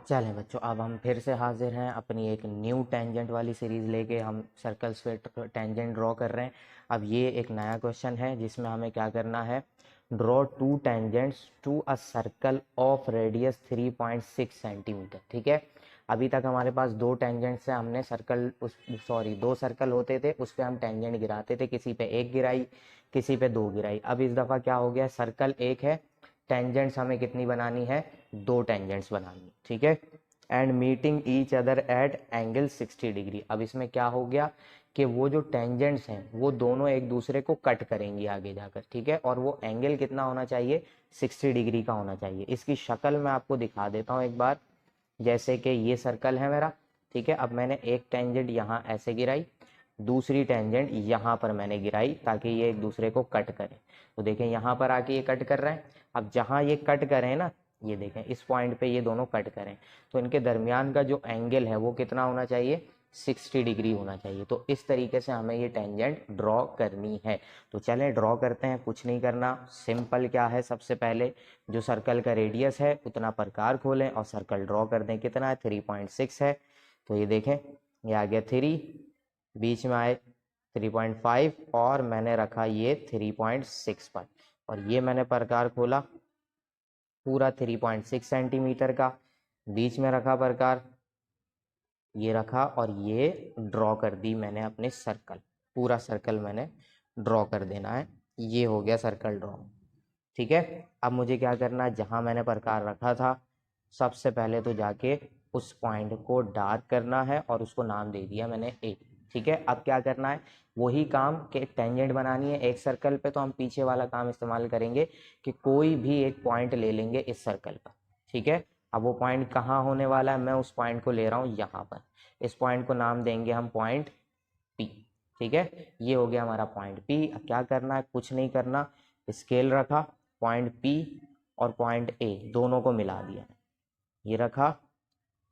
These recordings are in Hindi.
चलें बच्चों, अब हम फिर से हाजिर हैं अपनी एक न्यू टेंजेंट वाली सीरीज़ लेके। हम सर्कल्स पे टेंजेंट ड्रॉ कर रहे हैं। अब ये एक नया क्वेश्चन है जिसमें हमें क्या करना है, draw two tangents to a circle of radius 3.6 centimetre. ठीक है, अभी तक हमारे पास दो टेंजेंट्स हैं। हमने सर्कल दो सर्कल होते थे, उस पर हम टेंजेंट गिराते थे, किसी पे एक गिराई किसी पे दो गिराई। अब इस दफ़ा क्या हो गया, सर्कल एक है, टेंजेंट्स हमें कितनी बनानी है, दो टेंजेंट्स बनानी। ठीक है, and meeting each other at angle 60 degree. अब इसमें क्या हो गया कि वो जो टेंजेंट्स हैं वो दोनों एक दूसरे को कट करेंगी आगे जाकर। ठीक है, और वो एंगल कितना होना चाहिए, 60 डिग्री का होना चाहिए। इसकी शक्ल मैं आपको दिखा देता हूँ एक बार। जैसे कि ये सर्कल है मेरा, ठीक है। अब मैंने एक टेंजेंट यहाँ ऐसे गिराई, दूसरी टेंजेंट यहाँ पर मैंने गिराई ताकि ये एक दूसरे को कट करें। तो देखें यहाँ पर आके ये कट कर रहे हैं। अब जहाँ ये कट करें ना, ये देखें इस पॉइंट पे ये दोनों कट करें, तो इनके दरमियान का जो एंगल है वो कितना होना चाहिए, 60 डिग्री होना चाहिए। तो इस तरीके से हमें ये टेंजेंट ड्रॉ करनी है। तो चलें ड्रॉ करते हैं, कुछ नहीं करना, सिंपल क्या है, सबसे पहले जो सर्कल का रेडियस है उतना प्रकार खोलें और सर्कल ड्रॉ कर दें। कितना है, 3.6 है। तो ये देखें ये आ गया 3, बीच में आए 3.5 और मैंने रखा ये 3.6 पर, और ये मैंने प्रकार खोला पूरा 3.6 सेंटीमीटर का, बीच में रखा प्रकार, ये रखा और ये ड्रॉ कर दी मैंने अपने सर्कल। पूरा सर्कल मैंने ड्रॉ कर देना है। ये हो गया सर्कल ड्रॉ। ठीक है, अब मुझे क्या करना है, जहां मैंने प्रकार रखा था सबसे पहले तो जाके उस पॉइंट को डार्क करना है और उसको नाम दे दिया मैंने ए। ठीक है, अब क्या करना है, वही काम के टेंजेंट बनानी है एक सर्कल पे, तो हम पीछे वाला काम इस्तेमाल करेंगे कि कोई भी एक पॉइंट ले लेंगे इस सर्कल पर। ठीक है, अब वो पॉइंट कहाँ होने वाला है, मैं उस पॉइंट को ले रहा हूँ यहाँ पर। इस पॉइंट को नाम देंगे हम पॉइंट पी। ठीक है, ये हो गया हमारा पॉइंट पी। अब क्या करना है, कुछ नहीं करना, स्केल रखा, पॉइंट पी और पॉइंट ए दोनों को मिला दिया, ये रखा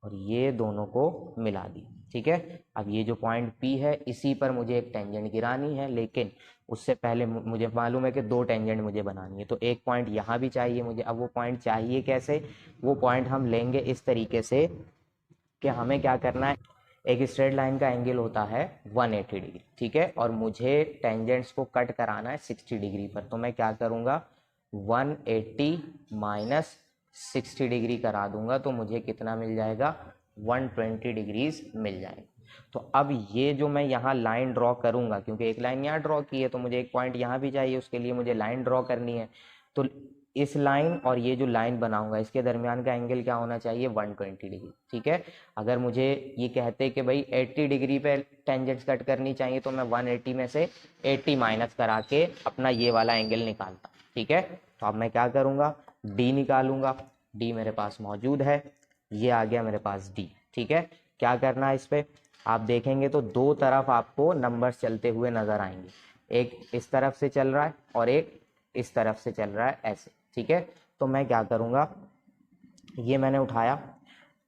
और ये दोनों को मिला दिया। ठीक है, अब ये जो पॉइंट पी है इसी पर मुझे एक टेंजेंट गिरानी है, लेकिन उससे पहले मुझे मालूम है कि दो टेंजेंट मुझे बनानी है, तो एक पॉइंट यहाँ भी चाहिए मुझे। अब वो पॉइंट चाहिए कैसे, वो पॉइंट हम लेंगे इस तरीके से कि हमें क्या करना है, एक स्ट्रेट लाइन का एंगल होता है 180 डिग्री। ठीक है, और मुझे टेंजेंट्स को कट कराना है 60 डिग्री पर, तो मैं क्या करूँगा, 180 माइनस 60 डिग्री करा दूंगा, तो मुझे कितना मिल जाएगा, 120 डिग्रीज मिल जाएगा। तो अब ये जो मैं यहाँ लाइन ड्रॉ करूँगा, क्योंकि एक लाइन यहाँ ड्रॉ की है तो मुझे एक पॉइंट यहाँ भी चाहिए, उसके लिए मुझे लाइन ड्रॉ करनी है। तो इस लाइन और ये जो लाइन बनाऊंगा इसके दरमियान का एंगल क्या होना चाहिए, 120 डिग्री। ठीक है, अगर मुझे ये कहते कि भाई 80 डिग्री पे टेंजेंट्स कट करनी चाहिए, तो मैं 180 में से 80 माइनस करा के अपना ये वाला एंगल निकालता। ठीक है, तो अब मैं क्या करूँगा, डी निकालूंगा। डी मेरे पास मौजूद है, ये आ गया मेरे पास डी। ठीक है, क्या करना है इस पर, आप देखेंगे तो दो तरफ आपको नंबर्स चलते हुए नजर आएंगे, एक इस तरफ से चल रहा है और एक इस तरफ से चल रहा है ऐसे। ठीक है, तो मैं क्या करूँगा, ये मैंने उठाया।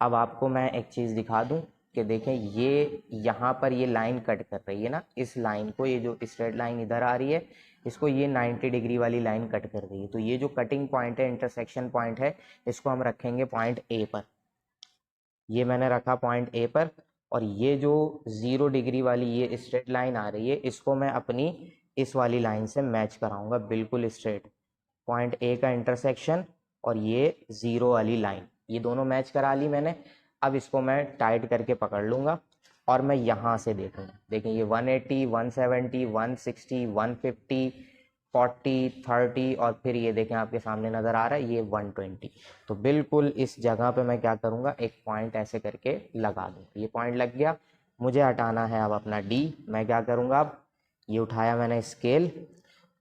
अब आपको मैं एक चीज़ दिखा दूं कि देखें ये यहाँ पर ये लाइन कट कर रही है ना, इस लाइन को, ये जो स्ट्रेट लाइन इधर आ रही है इसको ये 90 डिग्री वाली लाइन कट कर रही है। तो ये जो कटिंग पॉइंट है, इंटरसेक्शन पॉइंट है, इसको हम रखेंगे पॉइंट ए पर। ये मैंने रखा पॉइंट ए पर, और ये जो 0 डिग्री वाली ये स्ट्रेट लाइन आ रही है इसको मैं अपनी इस वाली लाइन से मैच कराऊंगा, बिल्कुल स्ट्रेट। पॉइंट ए का इंटरसेक्शन और ये 0 वाली लाइन, ये दोनों मैच करा ली मैंने। अब इसको मैं टाइट करके पकड़ लूंगा और मैं यहाँ से देखूंगा, देखें ये 180, 170, 160, 150, 40, 30 और फिर ये देखें आपके सामने नज़र आ रहा है ये 120। तो बिल्कुल इस जगह पे मैं क्या करूँगा, एक पॉइंट ऐसे करके लगा दूँ। ये पॉइंट लग गया, मुझे हटाना है अब अपना डी। मैं क्या करूँगा, अब ये उठाया मैंने स्केल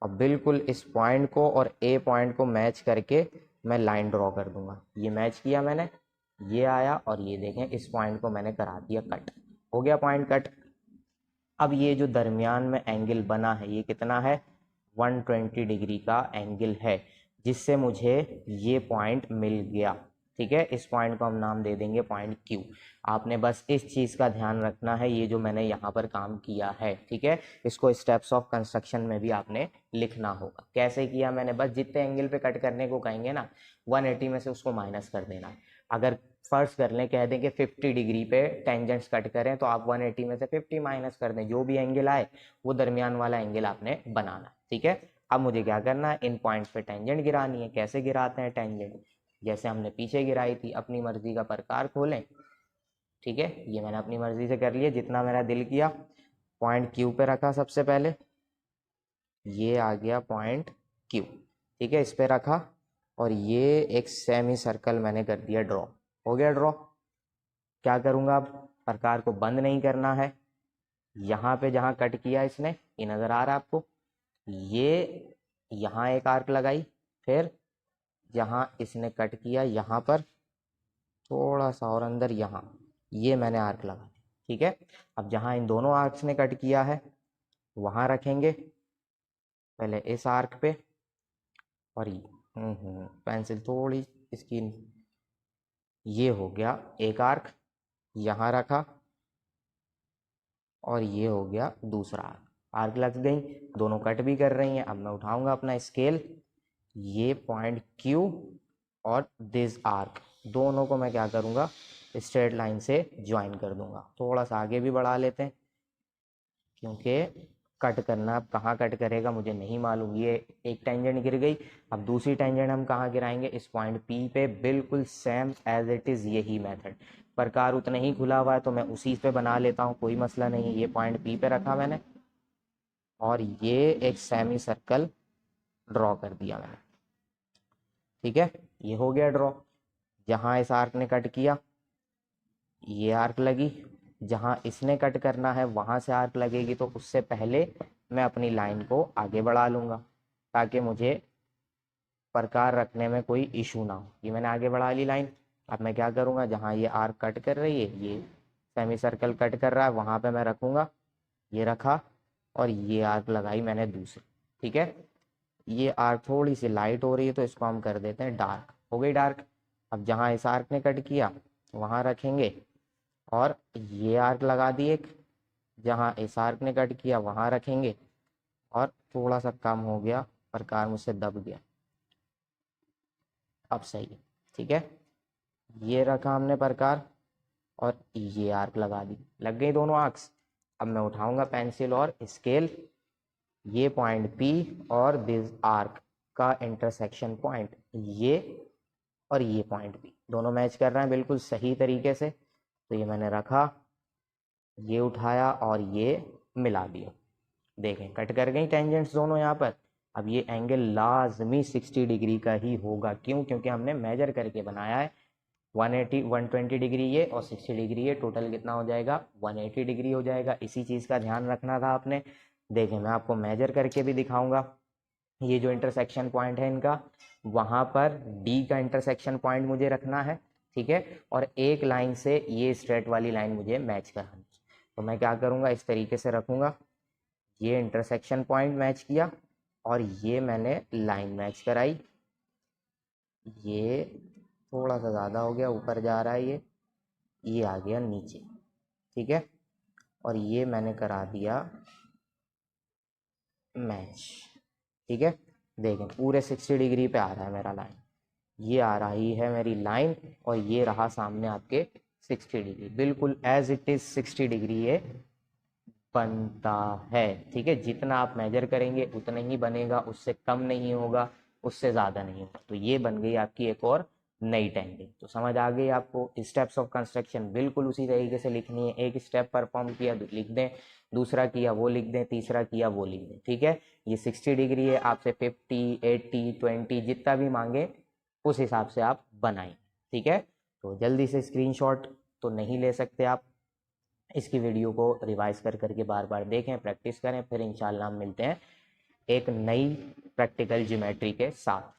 और बिल्कुल इस पॉइंट को और ए पॉइंट को मैच करके मैं लाइन ड्रॉ कर दूंगा। ये मैच किया मैंने, ये आया और ये देखें इस पॉइंट को मैंने करा दिया कट, हो गया पॉइंट कट। अब ये जो दरमियान में एंगल बना है ये कितना है, 120 डिग्री का एंगल है, जिससे मुझे ये पॉइंट मिल गया। ठीक है, इस पॉइंट को हम नाम दे देंगे पॉइंट क्यू। आपने बस इस चीज़ का ध्यान रखना है, ये जो मैंने यहाँ पर काम किया है। ठीक है, इसको स्टेप्स ऑफ कंस्ट्रक्शन में भी आपने लिखना होगा। कैसे किया मैंने, बस जितने एंगल पे कट करने को कहेंगे ना 180 में से उसको माइनस कर देना है। अगर फर्ज कर लें, कह दें कि 50 डिग्री पे टेंजेंट्स कट करें, तो आप 180 में से 50 माइनस कर दें, जो भी एंगल आए वो दरमियान वाला एंगल आपने बनाना। ठीक है, अब मुझे क्या करना है, इन पॉइंट्स पे टेंजेंट गिरानी है। कैसे गिराते हैं टेंजेंट, जैसे हमने पीछे गिराई थी, अपनी मर्जी का प्रकार खोलें। ठीक है, ये मैंने अपनी मर्जी से कर लिया, जितना मेरा दिल किया। पॉइंट क्यू पे रखा सबसे पहले, ये आ गया पॉइंट क्यू। ठीक है, इस पे रखा और ये एक सेमी सर्कल मैंने कर दिया ड्रॉ। हो गया ड्रॉ। क्या करूँगा अब, प्रकार को बंद नहीं करना है। यहाँ पे जहाँ कट किया इसने, ये नज़र आ रहा है आपको, ये यहाँ एक आर्क लगाई, फिर जहाँ इसने कट किया यहाँ पर थोड़ा सा और अंदर यहाँ, ये मैंने आर्क लगा दिया। ठीक है, अब जहाँ इन दोनों आर्क्स ने कट किया है वहाँ रखेंगे पहले इस आर्क पे, और पेंसिल थोड़ी इसकी, ये हो गया एक आर्क, यहाँ रखा और ये हो गया दूसरा आर्क। आर्क लग गई, दोनों कट भी कर रही हैं। अब मैं उठाऊंगा अपना स्केल, ये पॉइंट क्यू और दिस आर्क, दोनों को मैं क्या करूँगा, स्ट्रेट लाइन से ज्वाइन कर दूंगा। थोड़ा सा आगे भी बढ़ा लेते हैं, क्योंकि कट करना, अब कहाँ कट करेगा मुझे नहीं मालूम। ये एक टेंजेंट गिर गई, अब दूसरी टेंजेंट हम कहाँ गिराएंगे, इस पॉइंट पी पे, बिल्कुल सेम एज इट इज़ यही मेथड। प्रकार उतना ही खुला हुआ है तो मैं उसी पे बना लेता हूँ, कोई मसला नहीं। ये पॉइंट पी पे रखा मैंने और ये एक सेमी सर्कल ड्रॉ कर दिया मैंने। ठीक है, ये हो गया ड्रॉ। जहाँ इस आर्क ने कट किया ये आर्क लगी, जहाँ इसने कट करना है वहाँ से आर्क लगेगी, तो उससे पहले मैं अपनी लाइन को आगे बढ़ा लूँगा ताकि मुझे प्रकार रखने में कोई इशू ना हो। ये मैंने आगे बढ़ा ली लाइन। अब मैं क्या करूँगा, जहाँ ये आर्क कट कर रही है, ये सेमी सर्कल कट कर रहा है, वहाँ पे मैं रखूँगा, ये रखा और ये आर्क लगाई मैंने दूसरी। ठीक है, ये आर्क थोड़ी सी लाइट हो रही है तो इसको हम कर देते हैं डार्क। हो गई डार्क। अब जहाँ इस आर्क ने कट किया वहाँ रखेंगे और ये आर्क लगा दी एक, जहाँ इस आर्क ने कट किया वहाँ रखेंगे, और थोड़ा सा कम हो गया, प्रकार मुझसे दब गया, अब सही है। ठीक है, ये रखा हमने प्रकार और ये आर्क लगा दी, लग गई दोनों आर्क्स। अब मैं उठाऊंगा पेंसिल और स्केल, ये पॉइंट P और दिस आर्क का इंटरसेक्शन पॉइंट, ये और ये पॉइंट P दोनों मैच कर रहे हैं बिल्कुल सही तरीके से। तो ये मैंने रखा, ये उठाया और ये मिला दिया। देखें कट कर गई टेंजेंट्स दोनों यहाँ पर। अब ये एंगल लाजमी 60 डिग्री का ही होगा, क्यों, क्योंकि हमने मेजर करके बनाया है। 180 120 डिग्री ये और 60 डिग्री ये, टोटल कितना हो जाएगा, 180 डिग्री हो जाएगा। इसी चीज़ का ध्यान रखना था आपने। देखें मैं आपको मेजर करके भी दिखाऊंगा। ये जो इंटरसेक्शन पॉइंट है इनका, वहाँ पर डी का इंटरसेक्शन पॉइंट मुझे रखना है। ठीक है, और एक लाइन से ये स्ट्रेट वाली लाइन मुझे मैच करानी। तो मैं क्या करूँगा, इस तरीके से रखूँगा, ये इंटरसेक्शन पॉइंट मैच किया और ये मैंने लाइन मैच कराई। ये थोड़ा सा ज़्यादा हो गया, ऊपर जा रहा है ये आ गया नीचे। ठीक है, और ये मैंने करा दिया मैच। ठीक है, देखें पूरे 60 डिग्री पे आ रहा है मेरा लाइन, ये आ रही है मेरी लाइन और ये रहा सामने आपके 60 डिग्री, बिल्कुल एज इट इज़ 60 डिग्री ये बनता है। ठीक है, जितना आप मेजर करेंगे उतना ही बनेगा, उससे कम नहीं होगा, उससे ज़्यादा नहीं होगा। तो ये बन गई आपकी एक और नई टेंजेंट। तो समझ आ गई आपको। स्टेप्स ऑफ कंस्ट्रक्शन बिल्कुल उसी तरीके से लिखनी है। एक स्टेप परफॉर्म किया तो लिख दें, दूसरा किया वो लिख दें, तीसरा किया वो लिख दें। ठीक है, ये 60 डिग्री है, आपसे 50 80 20 जितना भी मांगे उस हिसाब से आप बनाएं। ठीक है, तो जल्दी से स्क्रीनशॉट तो नहीं ले सकते आप, इसकी वीडियो को रिवाइज कर करके बार बार देखें, प्रैक्टिस करें, फिर इंशाल्लाह हम मिलते हैं एक नई प्रैक्टिकल ज्योमेट्री के साथ।